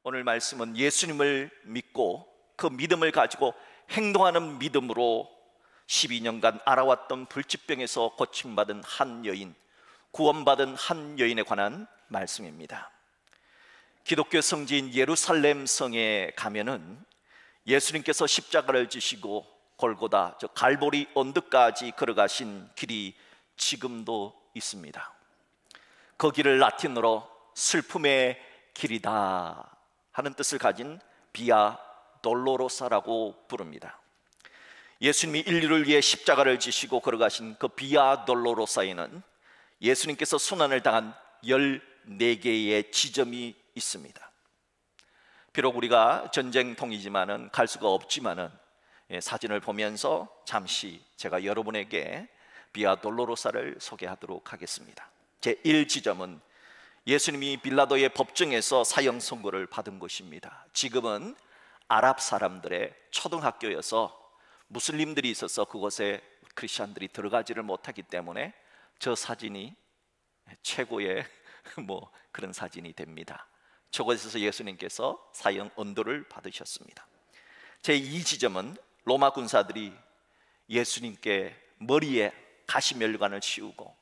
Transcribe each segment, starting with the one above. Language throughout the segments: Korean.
오늘 말씀은 예수님을 믿고 그 믿음을 가지고 행동하는 믿음으로 12년간 알아왔던 불치병에서 고침받은 한 여인, 구원받은 한 여인에 관한 말씀입니다. 기독교 성지인 예루살렘 성에 가면은 예수님께서 십자가를 지시고 골고다, 저 갈보리 언덕까지 걸어가신 길이 지금도 있습니다. 그 길을 라틴어로 슬픔의 길이다 하는 뜻을 가진 비아 돌로로사라고 부릅니다. 예수님이 인류를 위해 십자가를 지시고 걸어가신 그 비아 돌로로사에는 예수님께서 순환을 당한 14개의 지점이 있습니다. 비록 우리가 전쟁통이지만은 갈 수가 없지만은 사진을 보면서 잠시 제가 여러분에게 비아 돌로로사를 소개하도록 하겠습니다. 제1지점은 예수님이 빌라도의 법정에서 사형 선고를 받은 곳입니다. 지금은 아랍 사람들의 초등학교여서 무슬림들이 있어서 그곳에 크리스천들이 들어가지를 못하기 때문에 저 사진이 최고의 그런 사진이 됩니다. 저곳에서 예수님께서 사형 언도를 받으셨습니다. 제2지점은 로마 군사들이 예수님께 머리에 가시멸관을 씌우고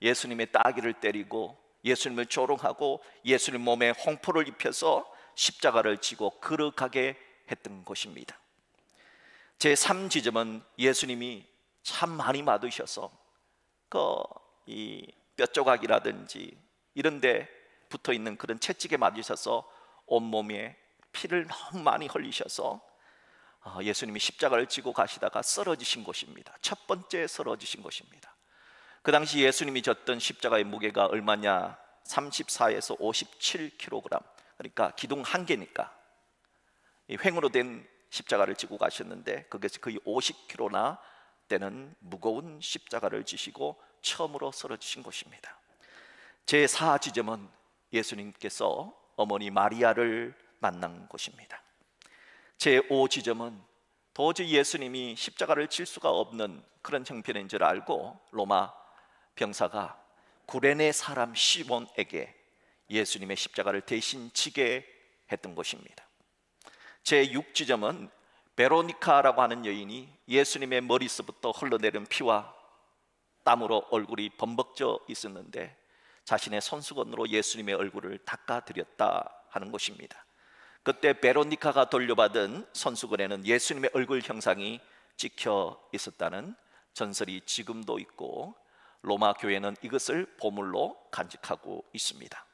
예수님의 따귀를 때리고 예수님을 조롱하고 예수님 몸에 홍포를 입혀서 십자가를 지고 걸어가게 했던 곳입니다. 제3지점은 예수님이 참 많이 맞으셔서 이 뼈조각이라든지 이런 데 붙어있는 그런 채찍에 맞으셔서 온몸에 피를 너무 많이 흘리셔서 예수님이 십자가를 지고 가시다가 쓰러지신 곳입니다. 첫 번째 쓰러지신 곳입니다. 그 당시 예수님이 졌던 십자가의 무게가 얼마냐? 34에서 57kg, 그러니까 기둥 한 개니까 횡으로 된 십자가를 지고 가셨는데 그것이 거의 50kg나 되는 무거운 십자가를 지시고 처음으로 쓰러지신 곳입니다. 제4지점은 예수님께서 어머니 마리아를 만난 곳입니다. 제5지점은 도저히 예수님이 십자가를 질 수가 없는 그런 형편인 줄 알고 로마 병사가 구레네 사람 시몬에게 예수님의 십자가를 대신 지게 했던 곳입니다. 제6지점은 베로니카라고 하는 여인이 예수님의 머리서부터 흘러내린 피와 땀으로 얼굴이 범벅져 있었는데 자신의 손수건으로 예수님의 얼굴을 닦아드렸다 하는 곳입니다. 그때 베로니카가 돌려받은 손수건에는 예수님의 얼굴 형상이 찍혀 있었다는 전설이 지금도 있고 로마 교회는 이것을 보물로 간직하고 있습니다.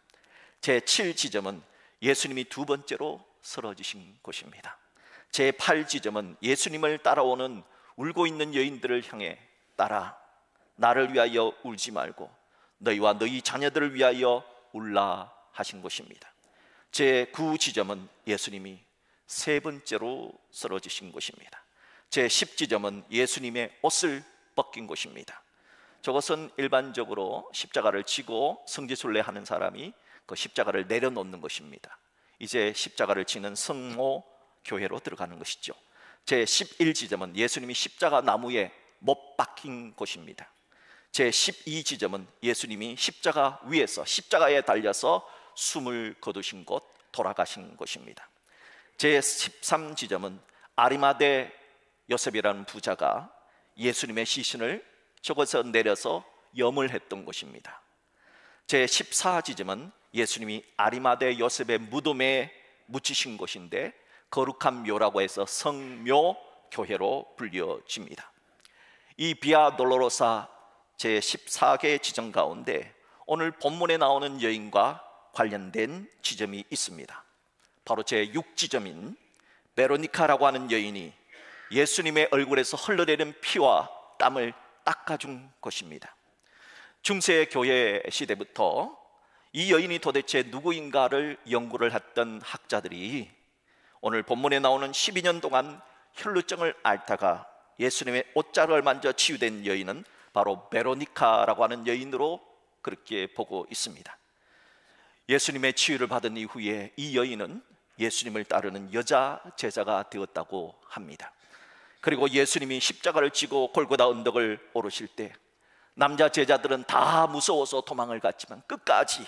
제7지점은 예수님이 두 번째로 쓰러지신 곳입니다. 제8지점은 예수님을 따라오는 울고 있는 여인들을 향해 딸아, 나를 위하여 울지 말고 너희와 너희 자녀들을 위하여 울라 하신 곳입니다. 제9지점은 예수님이 세 번째로 쓰러지신 곳입니다. 제10지점은 예수님의 옷을 벗긴 곳입니다. 저것은 일반적으로 십자가를 지고 성지순례하는 사람이 그 십자가를 내려놓는 것입니다. 이제 십자가를 지는 성모 교회로 들어가는 것이죠. 제11지점은 예수님이 십자가 나무에 못 박힌 곳입니다. 제12지점은 예수님이 십자가 위에서 십자가에 달려서 숨을 거두신 곳, 돌아가신 곳입니다. 제13지점은 아리마대 요셉이라는 부자가 예수님의 시신을 저곳에서 내려서 염을 했던 곳입니다. 제14지점은 예수님이 아리마대 요셉의 무덤에 묻히신 곳인데 거룩한 묘라고 해서 성묘교회로 불려집니다. 이 비아 돌로로사 제14개 지점 가운데 오늘 본문에 나오는 여인과 관련된 지점이 있습니다. 바로 제6지점인 베로니카라고 하는 여인이 예수님의 얼굴에서 흘러내리는 피와 땀을 닦아준 것입니다. 중세 교회 시대부터 이 여인이 도대체 누구인가를 연구를 했던 학자들이 오늘 본문에 나오는 12년 동안 혈루증을 앓다가 예수님의 옷자락을 만져 치유된 여인은 바로 베로니카라고 하는 여인으로 그렇게 보고 있습니다. 예수님의 치유를 받은 이후에 이 여인은 예수님을 따르는 여자 제자가 되었다고 합니다. 그리고 예수님이 십자가를 지고 골고다 언덕을 오르실 때 남자 제자들은 다 무서워서 도망을 갔지만 끝까지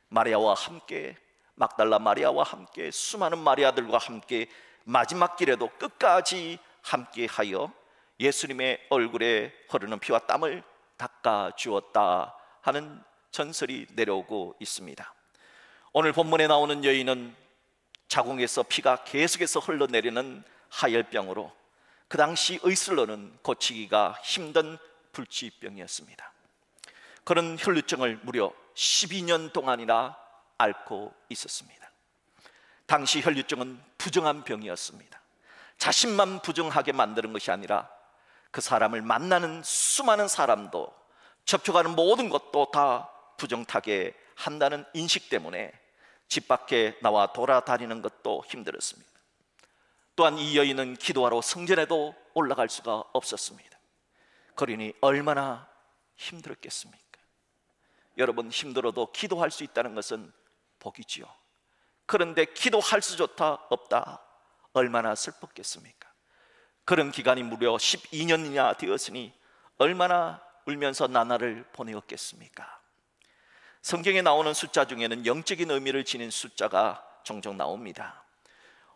마리아와 함께 막달라 마리아와 함께 수많은 마리아들과 함께 마지막 길에도 끝까지 함께하여 예수님의 얼굴에 흐르는 피와 땀을 닦아 주었다 하는 전설이 내려오고 있습니다. 오늘 본문에 나오는 여인은 자궁에서 피가 계속해서 흘러내리는 하열병으로 그 당시 의술로는 고치기가 힘든 불치병이었습니다. 그런 혈루증을 무려 12년 동안이나 앓고 있었습니다. 당시 혈루증은 부정한 병이었습니다. 자신만 부정하게 만드는 것이 아니라 그 사람을 만나는 수많은 사람도, 접촉하는 모든 것도 다 부정타게 한다는 인식 때문에 집 밖에 나와 돌아다니는 것도 힘들었습니다. 또한 이 여인은 기도하러 성전에도 올라갈 수가 없었습니다. 그러니 얼마나 힘들었겠습니까? 여러분, 힘들어도 기도할 수 있다는 것은 복이지요. 그런데 기도할 수조차 없다, 얼마나 슬펐겠습니까? 그런 기간이 무려 12년이나 되었으니 얼마나 울면서 나날을 보내었겠습니까? 성경에 나오는 숫자 중에는 영적인 의미를 지닌 숫자가 종종 나옵니다.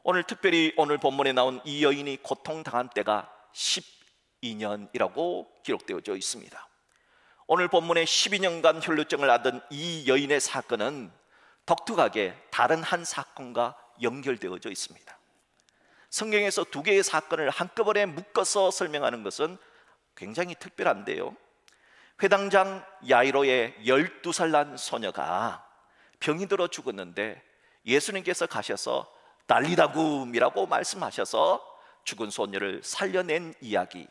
오늘 특별히 오늘 본문에 나온 이 여인이 고통당한 때가 12년이라고 기록되어져 있습니다. 오늘 본문에 12년간 혈루증을 앓던 이 여인의 사건은 독특하게 다른 한 사건과 연결되어져 있습니다. 성경에서 두 개의 사건을 한꺼번에 묶어서 설명하는 것은 굉장히 특별한데요, 회당장 야이로의 12살 난 소녀가 병이 들어 죽었는데 예수님께서 가셔서 달리다굼이라고 말씀하셔서 죽은 소녀를 살려낸 이야기,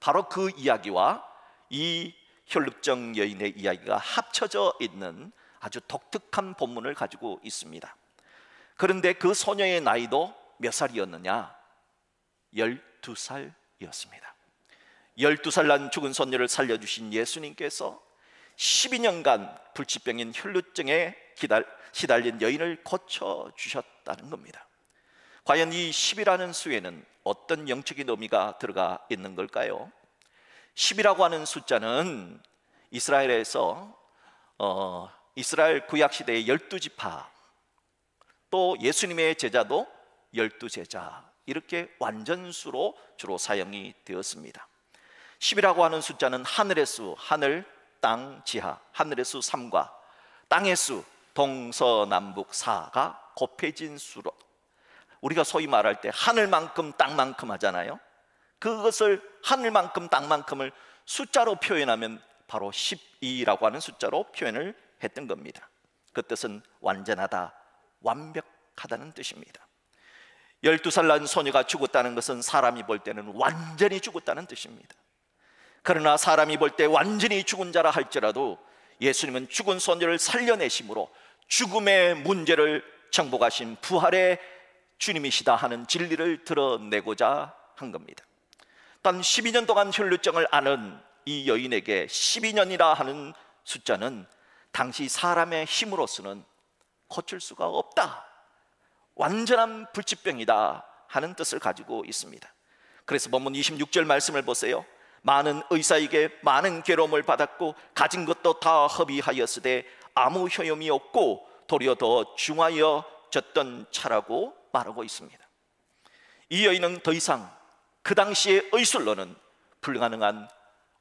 바로 그 이야기와 이 혈루증 여인의 이야기가 합쳐져 있는 아주 독특한 본문을 가지고 있습니다. 그런데 그 소녀의 나이도 몇 살이었느냐? 12살이었습니다 12살 난 죽은 소녀를 살려주신 예수님께서 12년간 불치병인 혈루증에 시달린 여인을 고쳐주셨다는 겁니다. 과연 이 10이라는 수에는 어떤 영적인 의미가 들어가 있는 걸까요? 10이라고 하는 숫자는 이스라엘에서 이스라엘 구약시대의 12지파, 또 예수님의 제자도 12제자, 이렇게 완전수로 주로 사용이 되었습니다. 10이라고 하는 숫자는 하늘의 수, 하늘, 땅, 지하, 하늘의 수 3과 땅의 수, 동서남북 4가 곱해진 수로, 우리가 소위 말할 때 하늘만큼 땅만큼 하잖아요. 그것을 하늘만큼 땅만큼을 숫자로 표현하면 바로 12라고 하는 숫자로 표현을 했던 겁니다. 그 뜻은 완전하다, 완벽하다는 뜻입니다. 12살 난 소녀가 죽었다는 것은 사람이 볼 때는 완전히 죽었다는 뜻입니다. 그러나 사람이 볼 때 완전히 죽은 자라 할지라도 예수님은 죽은 소녀를 살려내심으로 죽음의 문제를 정복하신 부활의 주님이시다 하는 진리를 드러내고자 한 겁니다. 단 12년 동안 혈루증을 앓은 이 여인에게 12년이라 하는 숫자는 당시 사람의 힘으로서는 고칠 수가 없다, 완전한 불치병이다 하는 뜻을 가지고 있습니다. 그래서 본문 26절 말씀을 보세요. 많은 의사에게 많은 괴로움을 받았고 가진 것도 다 허비하였으되 아무 효용이 없고 도리어 더 중하여졌던 차라고 말하고 있습니다. 이 여인은 더 이상 그 당시의 의술로는 불가능한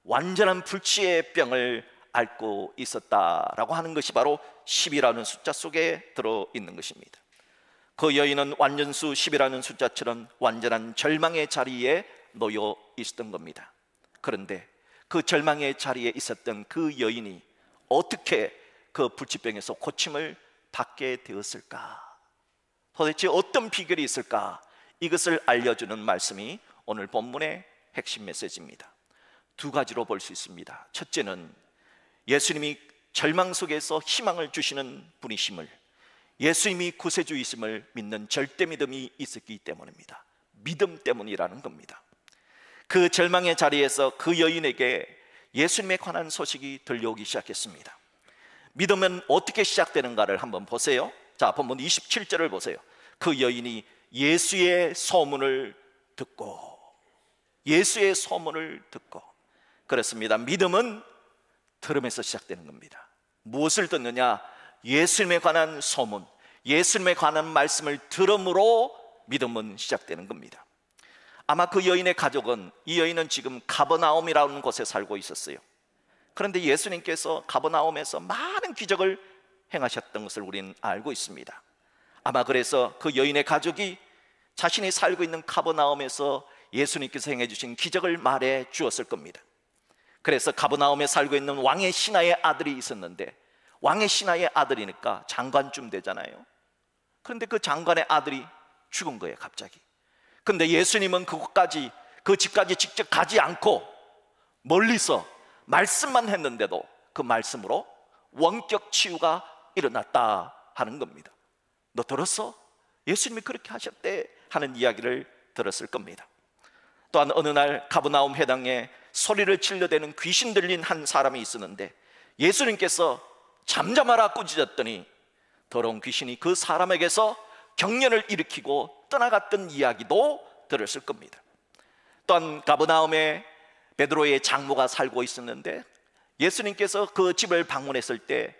완전한 불치의 병을 앓고 있었다라고 하는 것이 바로 10이라는 숫자 속에 들어있는 것입니다. 그 여인은 완전수 10이라는 숫자처럼 완전한 절망의 자리에 놓여 있었던 겁니다. 그런데 그 절망의 자리에 있었던 그 여인이 어떻게 그 불치병에서 고침을 받게 되었을까? 도대체 어떤 비결이 있을까? 이것을 알려주는 말씀이 오늘 본문의 핵심 메시지입니다. 두 가지로 볼 수 있습니다. 첫째는 예수님이 절망 속에서 희망을 주시는 분이심을, 예수님이 구세주이심을 믿는 절대 믿음이 있었기 때문입니다. 믿음 때문이라는 겁니다. 그 절망의 자리에서 그 여인에게 예수님에 관한 소식이 들려오기 시작했습니다. 믿음은 어떻게 시작되는가를 한번 보세요. 자, 본문 27절을 보세요. 그 여인이 예수의 소문을 듣고, 예수의 소문을 듣고, 그렇습니다. 믿음은 들음에서 시작되는 겁니다. 무엇을 듣느냐? 예수님에 관한 소문, 예수님에 관한 말씀을 들음으로 믿음은 시작되는 겁니다. 아마 그 여인의 가족은, 이 여인은 지금 가버나움이라는 곳에 살고 있었어요. 그런데 예수님께서 가버나움에서 많은 기적을 행하셨던 것을 우리는 알고 있습니다. 아마 그래서 그 여인의 가족이 자신이 살고 있는 가버나움에서 예수님께서 행해 주신 기적을 말해 주었을 겁니다. 그래서 가버나움에 살고 있는 왕의 신하의 아들이 있었는데, 왕의 신하의 아들이니까 장관쯤 되잖아요. 그런데 그 장관의 아들이 죽은 거예요, 갑자기. 근데 예수님은 그곳까지, 그 집까지 직접 가지 않고 멀리서 말씀만 했는데도 그 말씀으로 원격 치유가 일어났다 하는 겁니다. 너 들었어? 예수님이 그렇게 하셨대 하는 이야기를 들었을 겁니다. 또한 어느 날 가버나움 회당에 소리를 질러대는 귀신 들린 한 사람이 있었는데, 예수님께서 잠잠하라 꾸짖었더니 더러운 귀신이 그 사람에게서 경련을 일으키고 떠나갔던 이야기도 들었을 겁니다. 또한 가버나움에 베드로의 장모가 살고 있었는데, 예수님께서 그 집을 방문했을 때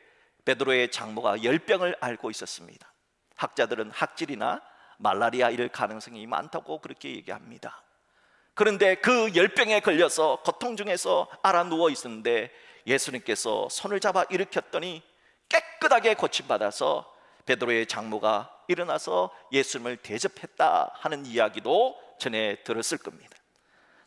베드로의 장모가 열병을 앓고 있었습니다. 학자들은 학질이나 말라리아일 가능성이 많다고 그렇게 얘기합니다. 그런데 그 열병에 걸려서 고통 중에서 알아 누워 있었는데 예수님께서 손을 잡아 일으켰더니 깨끗하게 고침받아서 베드로의 장모가 일어나서 예수님을 대접했다 하는 이야기도 전에 들었을 겁니다.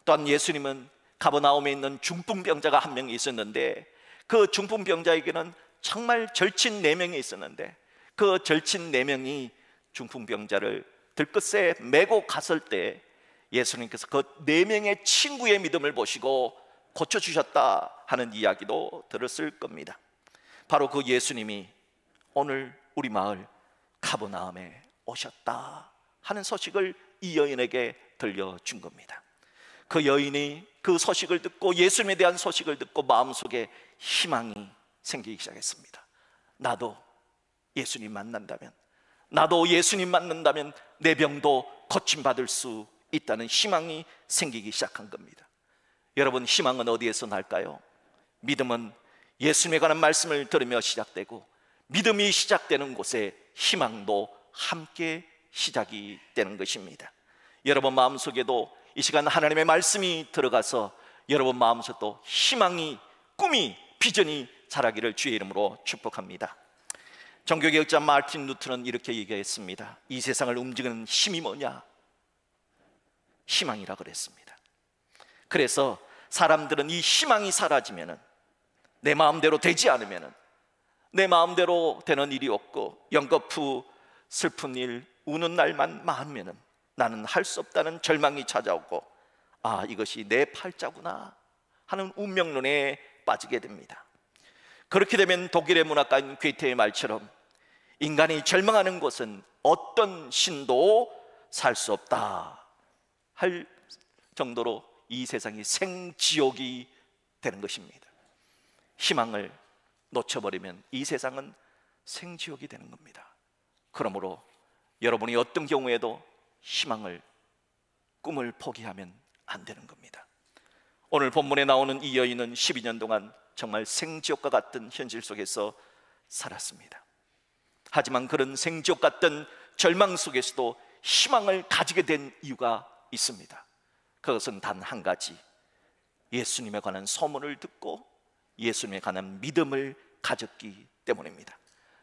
또한 예수님은 가버나움에 있는 중풍병자가 한 명 있었는데, 그 중풍병자에게는 정말 절친 4명이 있었는데, 그 절친 4명이 중풍병자를 들끝에 메고 갔을 때 예수님께서 그 4명의 친구의 믿음을 보시고 고쳐주셨다 하는 이야기도 들었을 겁니다. 바로 그 예수님이 오늘 우리 마을 가버나움에 오셨다 하는 소식을 이 여인에게 들려준 겁니다. 그 여인이 그 소식을 듣고, 예수님에 대한 소식을 듣고 마음속에 희망이 생기기 시작했습니다. 나도 예수님 만난다면, 나도 예수님 만난다면 내 병도 고침받을 수 있다는 희망이 생기기 시작한 겁니다. 여러분, 희망은 어디에서 날까요? 믿음은 예수님에 관한 말씀을 들으며 시작되고, 믿음이 시작되는 곳에 희망도 함께 시작이 되는 것입니다. 여러분 마음속에도 이 시간 하나님의 말씀이 들어가서 여러분 마음속도 희망이, 꿈이, 비전이 자라기를 주의 이름으로 축복합니다. 종교개혁자 마틴 루터는 이렇게 얘기했습니다. 이 세상을 움직이는 힘이 뭐냐? 희망이라 그랬습니다. 그래서 사람들은 이 희망이 사라지면은, 내 마음대로 되지 않으면은, 내 마음대로 되는 일이 없고 연거푸 슬픈 일, 우는 날만 많으면은 나는 할 수 없다는 절망이 찾아오고, 아, 이것이 내 팔자구나 하는 운명론에 빠지게 됩니다. 그렇게 되면 독일의 문학가인 괴테의 말처럼 인간이 절망하는 곳은 어떤 신도 살 수 없다 할 정도로 이 세상이 생지옥이 되는 것입니다. 희망을 놓쳐버리면 이 세상은 생지옥이 되는 겁니다. 그러므로 여러분이 어떤 경우에도 희망을, 꿈을 포기하면 안 되는 겁니다. 오늘 본문에 나오는 이 여인은 12년 동안 정말 생지옥과 같은 현실 속에서 살았습니다. 하지만 그런 생지옥 같던 절망 속에서도 희망을 가지게 된 이유가 있습니다. 그것은 단 한 가지, 예수님에 관한 소문을 듣고 예수님에 관한 믿음을 가졌기 때문입니다.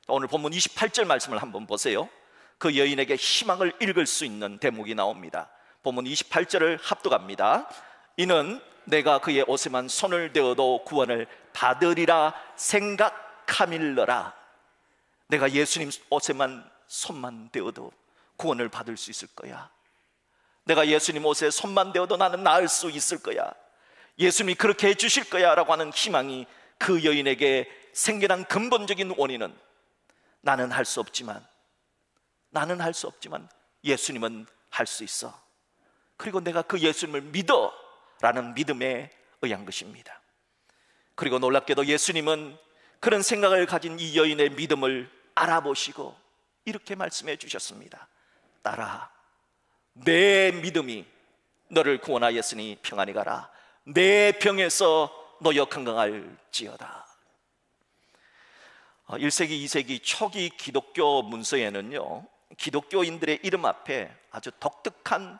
오늘 본문 28절 말씀을 한번 보세요. 그 여인에게 희망을 읽을 수 있는 대목이 나옵니다. 본문 28절을 합독합니다. 이는 내가 그의 옷에만 손을 대어도 구원을 받으리라 생각함일러라. 내가 예수님 옷에만 손만 대어도 구원을 받을 수 있을 거야. 내가 예수님 옷에 손만 대어도 나는 나을 수 있을 거야. 예수님이 그렇게 해주실 거야 라고 하는 희망이 그 여인에게 생겨난 근본적인 원인은, 나는 할 수 없지만 예수님은 할 수 있어. 그리고 내가 그 예수님을 믿어 라는 믿음에 의한 것입니다. 그리고 놀랍게도 예수님은 그런 생각을 가진 이 여인의 믿음을 알아보시고 이렇게 말씀해 주셨습니다. 딸아, 내 믿음이 너를 구원하였으니 평안히 가라. 내 병에서 너여 건강할지어다. 1세기, 2세기 초기 기독교 문서에는요, 기독교인들의 이름 앞에 아주 독특한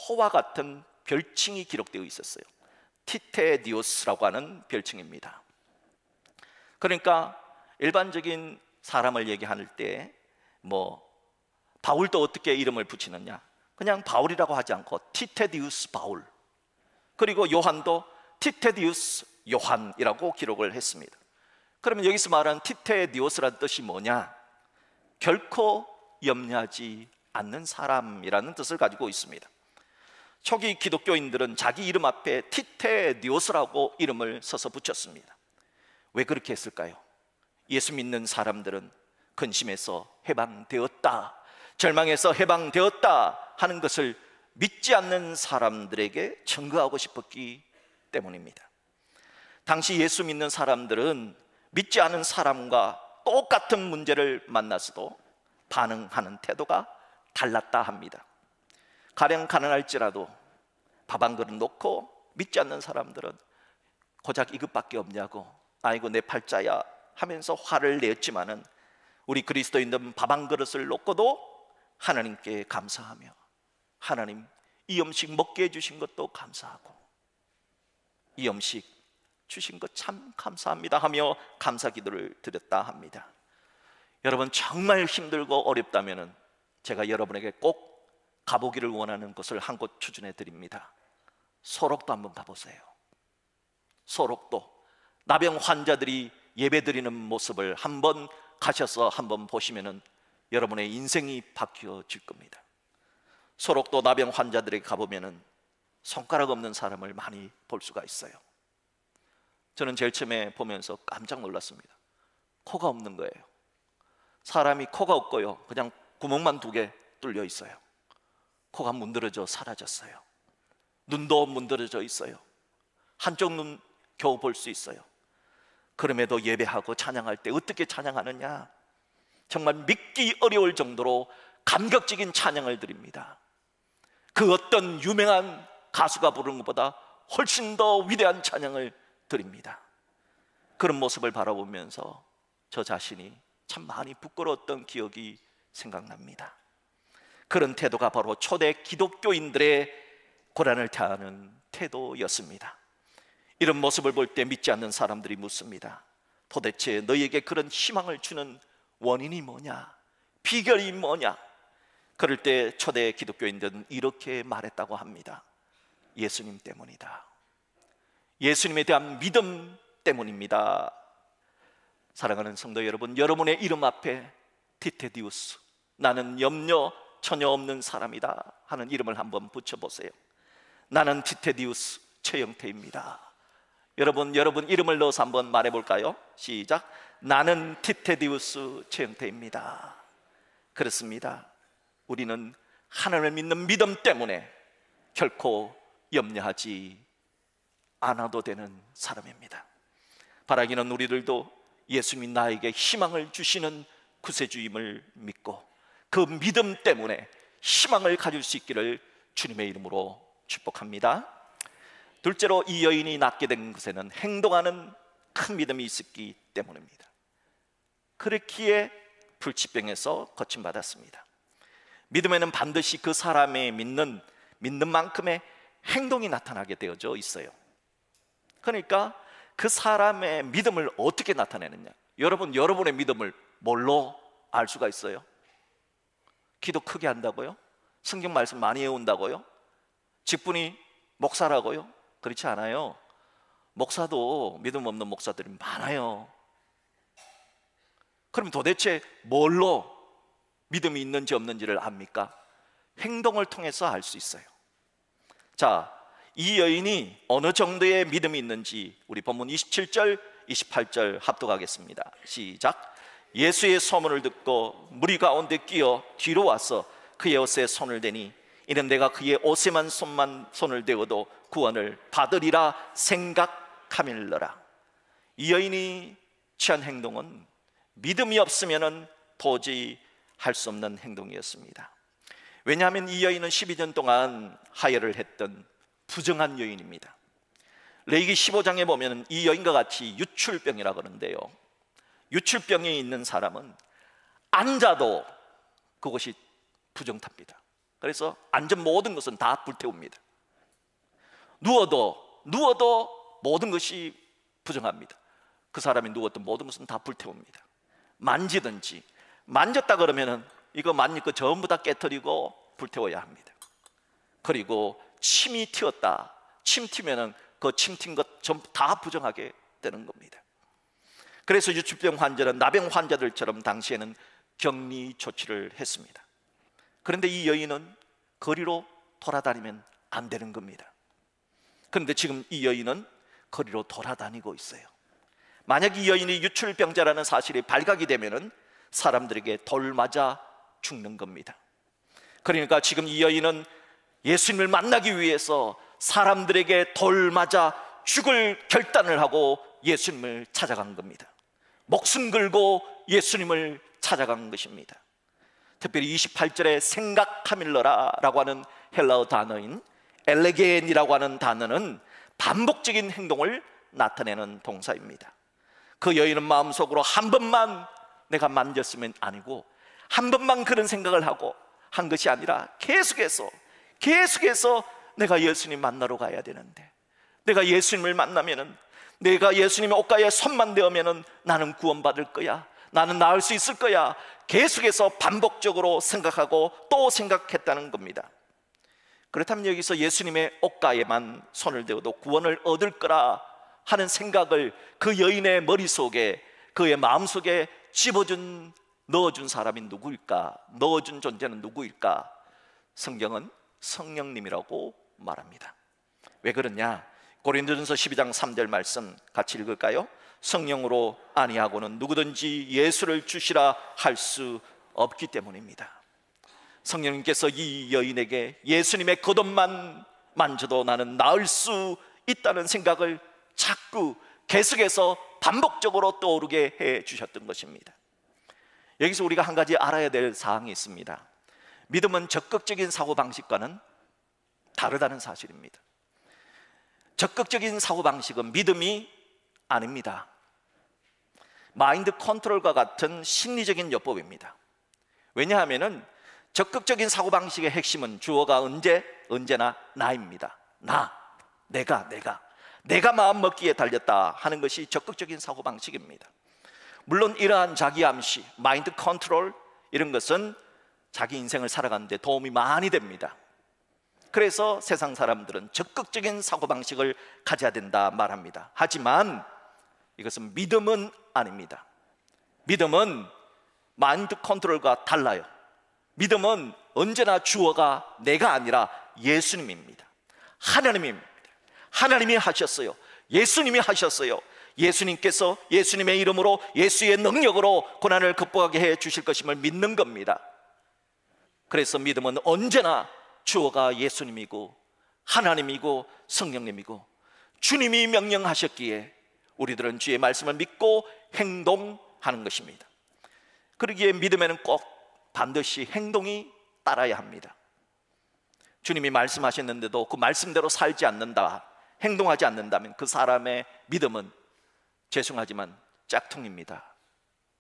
호와 같은 별칭이 기록되어 있었어요. 티테디우스라고 하는 별칭입니다. 그러니까 일반적인 사람을 얘기할 때 바울도 어떻게 이름을 붙이느냐, 그냥 바울이라고 하지 않고 티테디우스 바울, 그리고 요한도 티테디우스 요한이라고 기록을 했습니다. 그러면 여기서 말하는 티테디우스라는 뜻이 뭐냐? 결코 염려하지 않는 사람이라는 뜻을 가지고 있습니다. 초기 기독교인들은 자기 이름 앞에 티테디우스라고 이름을 써서 붙였습니다. 왜 그렇게 했을까요? 예수 믿는 사람들은 근심에서 해방되었다, 절망에서 해방되었다 하는 것을 믿지 않는 사람들에게 증거하고 싶었기 때문입니다. 당시 예수 믿는 사람들은 믿지 않은 사람과 똑같은 문제를 만나서도 반응하는 태도가 달랐다 합니다. 가령 가난할지라도 밥 한 그릇 놓고 믿지 않는 사람들은 고작 이것밖에 없냐고, 아이고 내 팔자야 하면서 화를 냈지만은, 우리 그리스도인들은 밥 한 그릇을 놓고도 하나님께 감사하며, 하나님 이 음식 먹게 해주신 것도 감사하고, 이 음식 주신 것 참 감사합니다 하며 감사 기도를 드렸다 합니다. 여러분, 정말 힘들고 어렵다면 제가 여러분에게 꼭 가보기를 원하는 곳을 한 곳 추천해 드립니다. 소록도 한번 가보세요. 소록도 나병 환자들이 예배드리는 모습을 한번 가셔서 한번 보시면 여러분의 인생이 바뀌어질 겁니다. 소록도 나병 환자들에게 가보면 손가락 없는 사람을 많이 볼 수가 있어요. 저는 제일 처음에 보면서 깜짝 놀랐습니다. 코가 없는 거예요. 사람이 코가 없고요, 그냥 구멍만 2개 뚫려 있어요. 코가 문드러져 사라졌어요. 눈도 문드러져 있어요. 한쪽 눈 겨우 볼 수 있어요. 그럼에도 예배하고 찬양할 때 어떻게 찬양하느냐, 정말 믿기 어려울 정도로 감격적인 찬양을 드립니다. 그 어떤 유명한 가수가 부르는 것보다 훨씬 더 위대한 찬양을 드립니다. 그런 모습을 바라보면서 저 자신이 참 많이 부끄러웠던 기억이 생각납니다. 그런 태도가 바로 초대 기독교인들의 고난을 대하는 태도였습니다. 이런 모습을 볼 때 믿지 않는 사람들이 묻습니다. 도대체 너희에게 그런 희망을 주는 원인이 뭐냐? 비결이 뭐냐? 그럴 때 초대 기독교인들은 이렇게 말했다고 합니다. 예수님 때문이다. 예수님에 대한 믿음 때문입니다. 사랑하는 성도 여러분, 여러분의 이름 앞에 티테디우스, 나는 염려 전혀 없는 사람이다 하는 이름을 한번 붙여보세요. 나는 티테디우스 최영태입니다. 여러분 이름을 넣어서 한번 말해볼까요? 시작. 나는 티테디우스 최영태입니다. 그렇습니다. 우리는 하나님을 믿는 믿음 때문에 결코 염려하지 않아도 되는 사람입니다. 바라기는 우리들도 예수님이 나에게 희망을 주시는 구세주임을 믿고 그 믿음 때문에 희망을 가질 수 있기를 주님의 이름으로 축복합니다. 둘째로, 이 여인이 낫게 된 것에는 행동하는 큰 믿음이 있었기 때문입니다. 그렇기에 불치병에서 고침받았습니다. 믿음에는 반드시 그 사람의 믿는 만큼의 행동이 나타나게 되어져 있어요. 그러니까 그 사람의 믿음을 어떻게 나타내느냐, 여러분의 믿음을 뭘로 알 수가 있어요? 기도 크게 한다고요? 성경 말씀 많이 외운다고요? 직분이 목사라고요? 그렇지 않아요. 목사도 믿음 없는 목사들이 많아요. 그럼 도대체 뭘로 믿음이 있는지 없는지를 압니까? 행동을 통해서 알 수 있어요. 자, 이 여인이 어느 정도의 믿음이 있는지 우리 본문 27절, 28절 합독하겠습니다. 시작. 예수의 소문을 듣고 무리 가운데 끼어 뒤로 와서 그의 옷에 손을 대니 이는 내가 그의 옷에만 손을 대어도 구원을 받으리라 생각함일러라. 이 여인이 취한 행동은 믿음이 없으면 도저히 할 수 없는 행동이었습니다. 왜냐하면 이 여인은 12년 동안 하혈을 했던 부정한 여인입니다. 레위기 15장에 보면 이 여인과 같이 유출병이라 그러는데요, 유출병이 있는 사람은 앉아도 그것이 부정탑니다. 그래서 앉은 모든 것은 다 불태웁니다. 누워도 모든 것이 부정합니다. 그 사람이 누웠던 모든 것은 다 불태웁니다. 만지든지, 만졌다 그러면은 이거 만질 거 전부 다 깨트리고 불태워야 합니다. 그리고 침이 튀었다, 침 튀면은 그 침 튄 것 전부 다 부정하게 되는 겁니다. 그래서 유출병 환자는 나병 환자들처럼 당시에는 격리 조치를 했습니다. 그런데 이 여인은 거리로 돌아다니면 안 되는 겁니다. 그런데 지금 이 여인은 거리로 돌아다니고 있어요. 만약 이 여인이 유출병자라는 사실이 발각이 되면은 사람들에게 돌 맞아 죽는 겁니다. 그러니까 지금 이 여인은 예수님을 만나기 위해서 사람들에게 돌 맞아 죽을 결단을 하고 예수님을 찾아간 겁니다. 목숨 걸고 예수님을 찾아간 것입니다. 특별히 28절에 생각하밀러라라고 하는 헬라어 단어인 엘레겐이라고 하는 단어는 반복적인 행동을 나타내는 동사입니다. 그 여인은 마음속으로 한 번만 내가 만졌으면 아니고 한 번만 그런 생각을 하고 한 것이 아니라 계속해서 내가 예수님 만나러 가야 되는데, 내가 예수님을 만나면은, 내가 예수님의 옷가에 손만 대면은 나는 구원받을 거야, 나는 나을 수 있을 거야, 계속해서 반복적으로 생각하고 또 생각했다는 겁니다. 그렇다면 여기서 예수님의 옷가에만 손을 대어도 구원을 얻을 거라 하는 생각을 그 여인의 머릿속에, 그의 마음속에 넣어준 사람이 누구일까? 넣어준 존재는 누구일까? 성경은 성령님이라고 말합니다. 왜 그러냐? 고린도전서 12장 3절 말씀 같이 읽을까요? 성령으로 아니하고는 누구든지 예수를 주시라 할 수 없기 때문입니다. 성령님께서 이 여인에게 예수님의 겉옷만 만져도 나는 나을 수 있다는 생각을 자꾸 계속해서 반복적으로 떠오르게 해 주셨던 것입니다. 여기서 우리가 한 가지 알아야 될 사항이 있습니다. 믿음은 적극적인 사고방식과는 다르다는 사실입니다. 적극적인 사고방식은 믿음이 아닙니다. 마인드 컨트롤과 같은 심리적인 요법입니다. 왜냐하면 적극적인 사고방식의 핵심은 주어가 언제나 나입니다. 내가 마음 먹기에 달렸다 하는 것이 적극적인 사고방식입니다. 물론 이러한 자기암시, 마인드 컨트롤 이런 것은 자기 인생을 살아가는데 도움이 많이 됩니다. 그래서 세상 사람들은 적극적인 사고방식을 가져야 된다 말합니다. 하지만 이것은 믿음은 아닙니다. 믿음은 마인드 컨트롤과 달라요. 믿음은 언제나 주어가 내가 아니라 예수님입니다. 하나님입니다. 하나님이 하셨어요. 예수님이 하셨어요. 예수님께서 예수님의 이름으로, 예수의 능력으로 고난을 극복하게 해 주실 것임을 믿는 겁니다. 그래서 믿음은 언제나 주어가 예수님이고 하나님이고 성령님이고, 주님이 명령하셨기에 우리들은 주의 말씀을 믿고 행동하는 것입니다. 그러기에 믿음에는 꼭 반드시 행동이 따라야 합니다. 주님이 말씀하셨는데도 그 말씀대로 살지 않는다, 행동하지 않는다면 그 사람의 믿음은 죄송하지만 짝퉁입니다.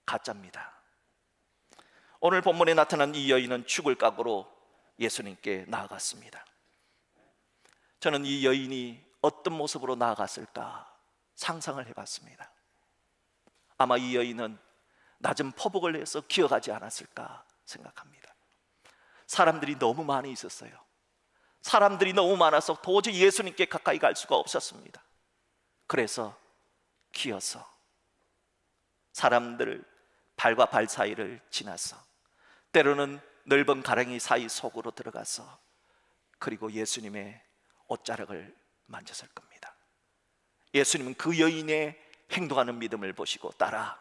가짜입니다. 오늘 본문에 나타난 이 여인은 죽을 각오로 예수님께 나아갔습니다. 저는 이 여인이 어떤 모습으로 나아갔을까 상상을 해봤습니다. 아마 이 여인은 낮은 포복을 해서 기어가지 않았을까 생각합니다. 사람들이 너무 많이 있었어요. 사람들이 너무 많아서 도저히 예수님께 가까이 갈 수가 없었습니다. 그래서 기어서 사람들 발과 발 사이를 지나서, 때로는 넓은 가랭이 사이 속으로 들어가서, 그리고 예수님의 옷자락을 만졌을 겁니다. 예수님은 그 여인의 행동하는 믿음을 보시고 따라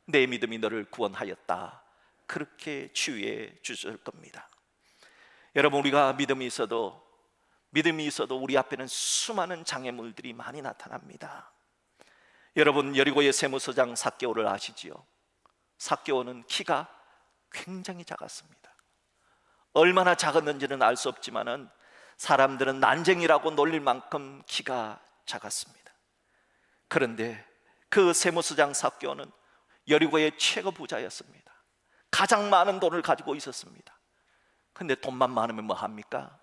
내 믿음이 너를 구원하였다, 그렇게 치유해 주실 겁니다. 여러분, 우리가 믿음이 있어도 우리 앞에는 수많은 장애물들이 많이 나타납니다. 여러분, 여리고의 세무서장 삭개오를 아시지요? 삭개오는 키가 굉장히 작았습니다. 얼마나 작았는지는 알 수 없지만은 사람들은 난쟁이라고 놀릴 만큼 키가 작았습니다. 그런데 그 세무서장 삭개오는 여리고의 최고 부자였습니다. 가장 많은 돈을 가지고 있었습니다. 근데 돈만 많으면 뭐 합니까?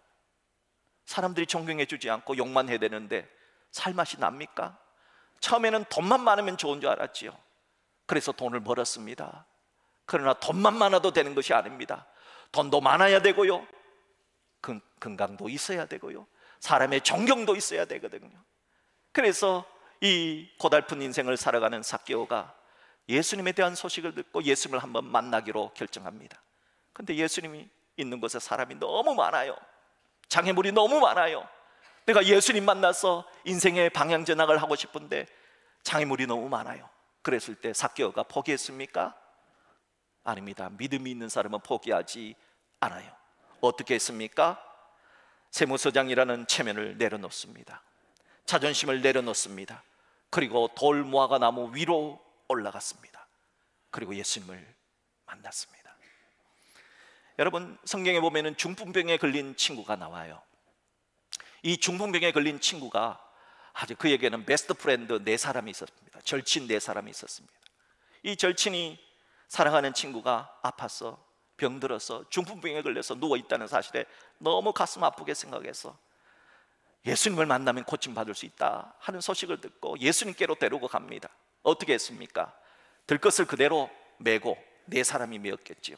사람들이 존경해 주지 않고 욕만 해야 되는데 살맛이 납니까? 처음에는 돈만 많으면 좋은 줄 알았지요. 그래서 돈을 벌었습니다. 그러나 돈만 많아도 되는 것이 아닙니다. 돈도 많아야 되고요, 건강도 있어야 되고요, 사람의 존경도 있어야 되거든요. 그래서 이 고달픈 인생을 살아가는 삭개오가 예수님에 대한 소식을 듣고 예수님을 한번 만나기로 결정합니다. 근데 예수님이 있는 곳에 사람이 너무 많아요. 장애물이 너무 많아요. 내가 예수님 만나서 인생의 방향 전환을 하고 싶은데 장애물이 너무 많아요. 그랬을 때 삭개오가 포기했습니까? 아닙니다. 믿음이 있는 사람은 포기하지 않아요. 어떻게 했습니까? 세무서장이라는 체면을 내려놓습니다. 자존심을 내려놓습니다. 그리고 돌무화과 나무 위로 올라갔습니다. 그리고 예수님을 만났습니다. 여러분, 성경에 보면은 중풍병에 걸린 친구가 나와요. 이 중풍병에 걸린 친구가 아주 그에게는 베스트 프렌드 4사람이 있었습니다. 절친 4사람이 있었습니다. 이 절친이 사랑하는 친구가 아파서 병들어서 중풍병에 걸려서 누워있다는 사실에 너무 가슴 아프게 생각해서 예수님을 만나면 고침받을 수 있다 하는 소식을 듣고 예수님께로 데리고 갑니다. 어떻게 했습니까? 들것을 그대로 메고 4사람이 메었겠지요.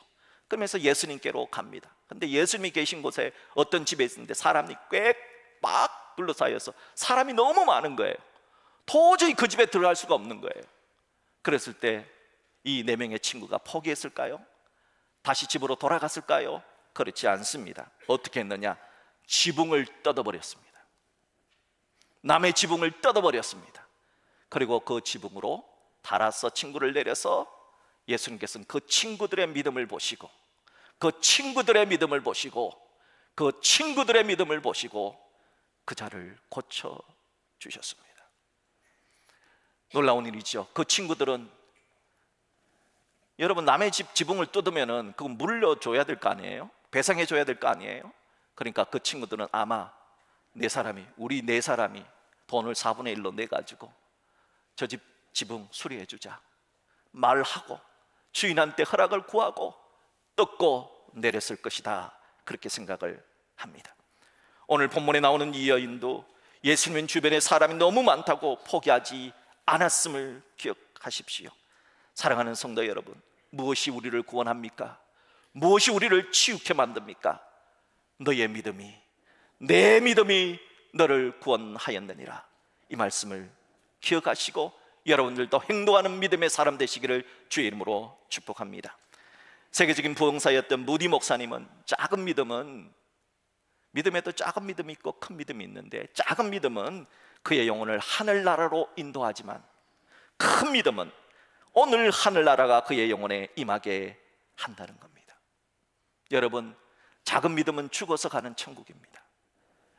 그러면서 예수님께로 갑니다. 근데 예수님이 계신 곳에 어떤 집에 있는데 사람이 꽤 막 둘러싸여서 사람이 너무 많은 거예요. 도저히 그 집에 들어갈 수가 없는 거예요. 그랬을 때 이 4명의 친구가 포기했을까요? 다시 집으로 돌아갔을까요? 그렇지 않습니다. 어떻게 했느냐? 지붕을 뜯어버렸습니다. 남의 지붕을 뜯어버렸습니다. 그리고 그 지붕으로 달아서 친구를 내려서 예수님께서는 그 친구들의 믿음을 보시고 그 친구들의 믿음을 보시고 그 친구들의 믿음을 보시고 그 자를 고쳐주셨습니다. 놀라운 일이죠. 그 친구들은, 여러분, 남의 집 지붕을 뜯으면 그건 물려줘야 될 거 아니에요? 배상해줘야 될 거 아니에요? 그러니까 그 친구들은 아마 우리 4사람이 돈을 4분의 1로 내가지고 저 집 지붕 수리해주자 말하고 주인한테 허락을 구하고 뜯고 내렸을 것이다, 그렇게 생각을 합니다. 오늘 본문에 나오는 이 여인도 예수님 주변에 사람이 너무 많다고 포기하지 않았음을 기억하십시오. 사랑하는 성도 여러분, 무엇이 우리를 구원합니까? 무엇이 우리를 치유케 만듭니까? 너의 믿음이, 내 믿음이 너를 구원하였느니라. 이 말씀을 기억하시고 여러분들도 행동하는 믿음의 사람 되시기를 주의 이름으로 축복합니다. 세계적인 부흥사였던 무디 목사님은 작은 믿음에도 작은 믿음이 있고 큰 믿음이 있는데, 작은 믿음은 그의 영혼을 하늘나라로 인도하지만 큰 믿음은 오늘 하늘나라가 그의 영혼에 임하게 한다는 겁니다. 여러분, 작은 믿음은 죽어서 가는 천국입니다.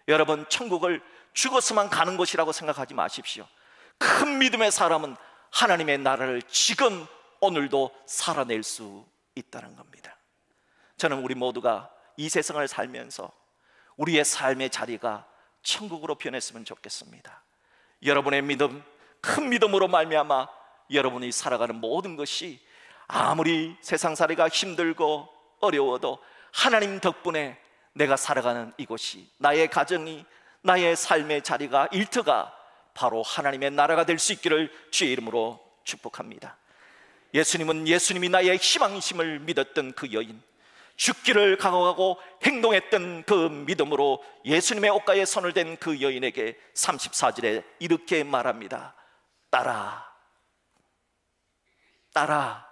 여러분, 천국을 죽어서만 가는 곳이라고 생각하지 마십시오. 큰 믿음의 사람은 하나님의 나라를 지금 오늘도 살아낼 수 있다는 겁니다. 저는 우리 모두가 이 세상을 살면서 우리의 삶의 자리가 천국으로 변했으면 좋겠습니다. 여러분의 믿음, 큰 믿음으로 말미암아 여러분이 살아가는 모든 것이 아무리 세상살이가 힘들고 어려워도 하나님 덕분에 내가 살아가는 이곳이, 나의 가정이, 나의 삶의 자리가, 일터가 바로 하나님의 나라가 될 수 있기를 주의 이름으로 축복합니다. 예수님이 나의 희망이심을 믿었던 그 여인, 죽기를 각오하고 행동했던 그 믿음으로 예수님의 옷가에 손을 댄 그 여인에게 34절에 이렇게 말합니다. 딸아, 딸아,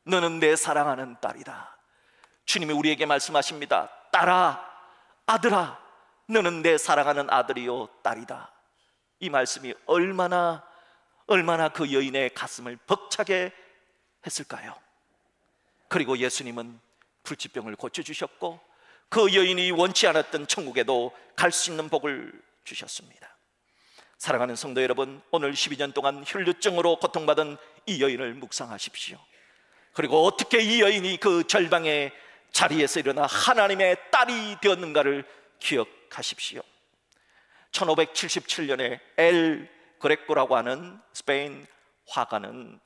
너는 내 사랑하는 딸이다. 주님이 우리에게 말씀하십니다. 딸아, 아들아, 너는 내 사랑하는 아들이요 딸이다. 이 말씀이 얼마나 그 여인의 가슴을 벅차게 했을까요? 그리고 예수님은 불치병을 고쳐주셨고 그 여인이 원치 않았던 천국에도 갈 수 있는 복을 주셨습니다. 사랑하는 성도 여러분, 오늘 12년 동안 혈루증으로 고통받은 이 여인을 묵상하십시오. 그리고 어떻게 이 여인이 그 절방의 자리에서 일어나 하나님의 딸이 되었는가를 기억하십시오. 1577년에 엘 그레코라고 하는 스페인 화가는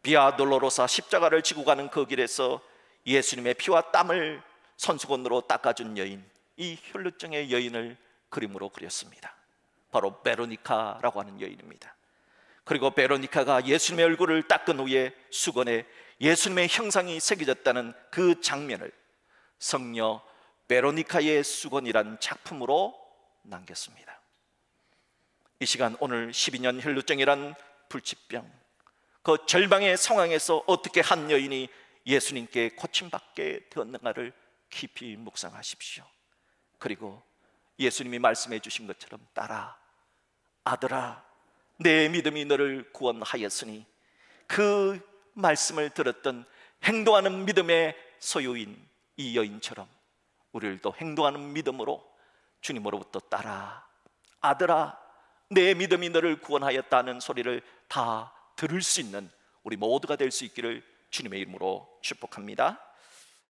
비아 돌로로사 십자가를 지고 가는 그 길에서 예수님의 피와 땀을 손수건으로 닦아준 여인, 이 혈루증의 여인을 그림으로 그렸습니다. 바로 베로니카라고 하는 여인입니다. 그리고 베로니카가 예수님의 얼굴을 닦은 후에 수건에 예수님의 형상이 새겨졌다는 그 장면을 성녀 베로니카의 수건이란 작품으로 남겼습니다. 이 시간 오늘 12년 혈루증이란 불치병, 그 절망의 상황에서 어떻게 한 여인이 예수님께 고침받게 되었는가를 깊이 묵상하십시오. 그리고 예수님이 말씀해 주신 것처럼 딸아, 아들아, 내 믿음이 너를 구원하였으니, 그 말씀을 들었던 행동하는 믿음의 소유인 이 여인처럼 우리들도 행동하는 믿음으로 주님으로부터 딸아, 아들아, 내 믿음이 너를 구원하였다는 소리를 다 들을 수 있는 우리 모두가 될 수 있기를 주님의 이름으로 축복합니다.